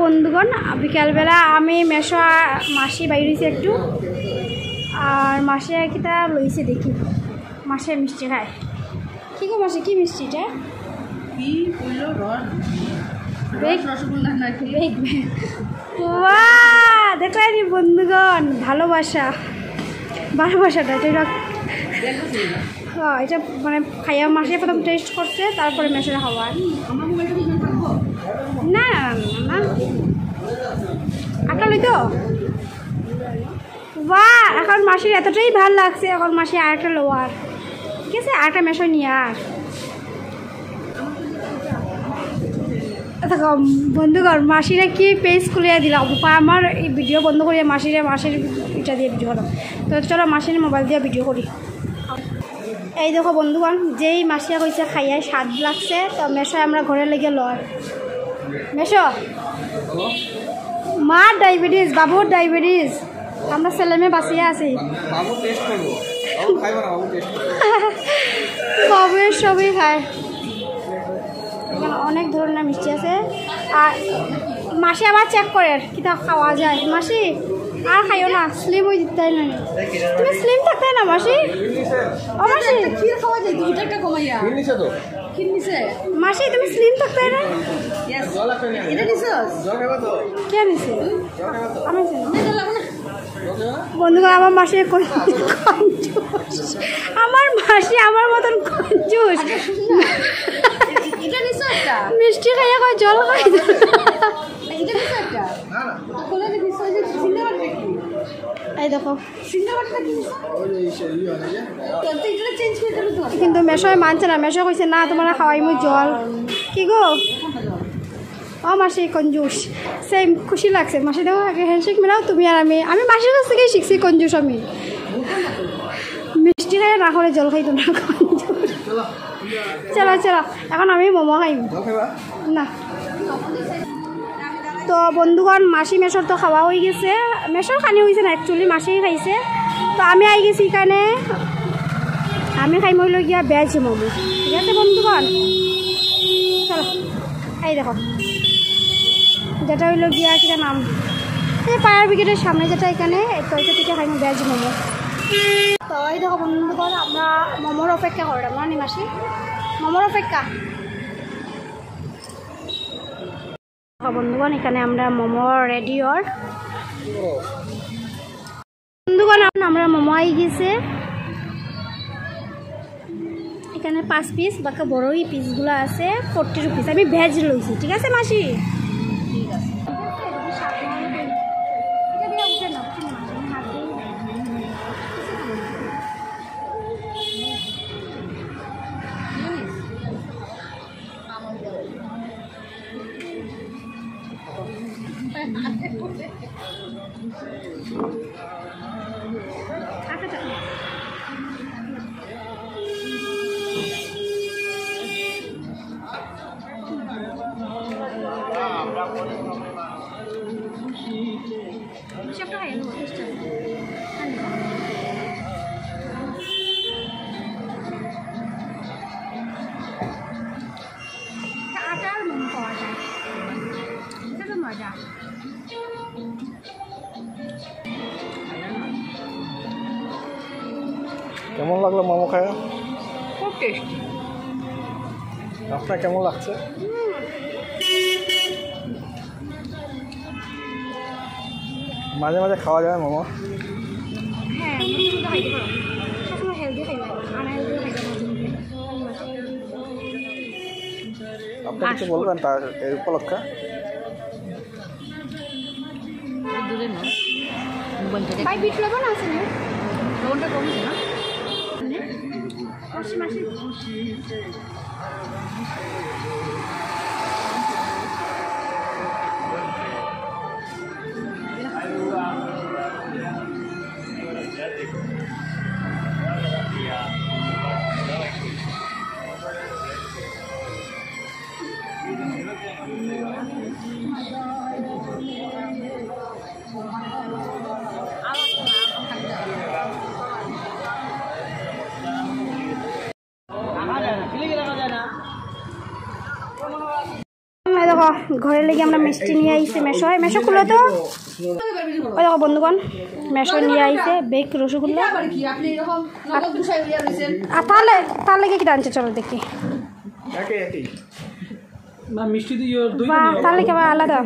বন্ধুগণ, বিকালবেলা আমি মেশো মাসি বাইরে হয়েছে একটু, আর মাসে কিটা লইছে দেখি। মাসে মিষ্টি খায়। কি গো মাসে, কি মিষ্টিটা? দেখলেন বন্ধুগণ, ভালোবাসাটা এটা এটা মানে খাইয়া মাসে প্রথম টেস্ট করছে, তারপরে মেশোরে খাওয়া। না না না আটা লইতো বা এখন মাসির এতটাই ভাল লাগছে, এখন মাসি আরেকটা লোয়ার, ঠিক আছে, আরেকটা মেশো নিয়ে। আর বন্ধুগণ, মাসিরা কি পেজ খুলে দিলাম, আমার এই ভিডিও বন্ধ করিয়া মাসির এটা দিয়ে ভিডিও করলাম। তো চলো মাসির মোবাইল দিয়ে ভিডিও করি। এই দেখো বন্ধুগণ, যেই মাসিয়া কইছে খাইয়া স্বাদ লাগছে, তো মেশো আমরা ঘরে লেগে লয়। মেশো মার ডায়াবেটিস, বাবুর ডায়াবেটিস, আমরা ছেলে মেয়ে বাঁচিয়ে আছি। বাবুর সবই খায়। এখানে অনেক ধরনের মিষ্টি আছে। আর মাসি আবার চেক করে কিতা খাওয়া যায়। মাসি আর খাইও না, স্লিম হয়ে দিতে না। তুমি স্লিম থাকতে না মাসি? ও মাসি কি খাওয়া যায়? 2 টাকা কমাইয়া কিননিছে তো, কিননিছে মাসি, তুমি স্লিম থাকতে না? यस এটা নিছস? জল খাবা তো? কে নিছে? জল খাবা তো? আমি জানি না, জল লাগবে না। বন্ধুরা, আমার মাসি কঞ্জুস, আমার মাসি আমার মতন কঞ্জুস। এটা নিছো একটা মিষ্টি খাইয়া কয় জল খাই। এটা নিছো একটা? না না, কোলে নিছো যে সিন্দাবাদ নাকি? এই দেখো সিন্দাবাদটা কি নিছো? ওই সেই হয় না, তো এটা চেঞ্জ করে দিল তো। কিন্তু মেশোয় মানছে না, মেশো কইছে না তোমারে খাওয়াইমু জল। কি গো ও মাসি কঞ্জুস, সেম খুশি লাগছে। মাসি দেখো আগে হ্যান্ডশেক মেলাও তুমি আর আমি মাসির কাছ থেকেই শিখছি কঞ্জুস। আমি মিষ্টি খাই না করে জল খাইতো না, কঞ্জুস। চলো চলো, এখন আমি মোমো খাইম না। তো বন্ধুগণ, মাসি মেশোর তো খাওয়া হয়ে গেছে, মেশোর খানি হয়েছে না অ্যাকচুয়ালি, মাসিই খাইছে। তো আমি আই গেছি এখানে, আমি খাইম হইল গিয়া ভেজ মোমো, ঠিক আছে বন্ধুগণ। চলো, এই দেখো যেটা হইল গিয়া কিটা নাম, এই ফায়ার ব্রিগেডের সামনে যেটা, এখানে তো এটা থেকে খাইম ভেজ মোমো। তো এই দেখো বন্ধুগণ, আমরা মোমোর অপেক্ষা করলাম না, মাসি মোমোর অপেক্ষা। বন্ধুগণ, এখানে আমরা মোমো রেডি। ওর বন্ধুগণ, আমরা মোমো আই গেছে, এখানে 5 পিস, বাকি বড়ই পিসগুলো আছে 40 রুপিস। আমি ভেজ লইছি, ঠিক আছে মাসি? ঠিক আছে। কেমন লাগলো মোমো খায়? খুব টেস্টি। আপনার কেমন লাগছে? মাঝে মাঝে খাওয়া যায় মোমো? হ্যাঁ, হেলদি খাইবে, আনহেলদি খাইবে। আপনি কিছু বলবেন তার এই উপলক্ষে? ভাই বিট লবণ আছে না? লবণটা কমছে না? মাসি ঘরে লেগে আমরা মিষ্টি নিয়ে আইছে মেশোয় মেশো খুলো তো ওই দেখো বন্ধুগণ মেশো নিয়ে আইছে বেক রসগোল্লা আর তাহলে তার লেগে কি আনছে চলো দেখি মিষ্টি দিয়ে তার লেগে আবার আলাদা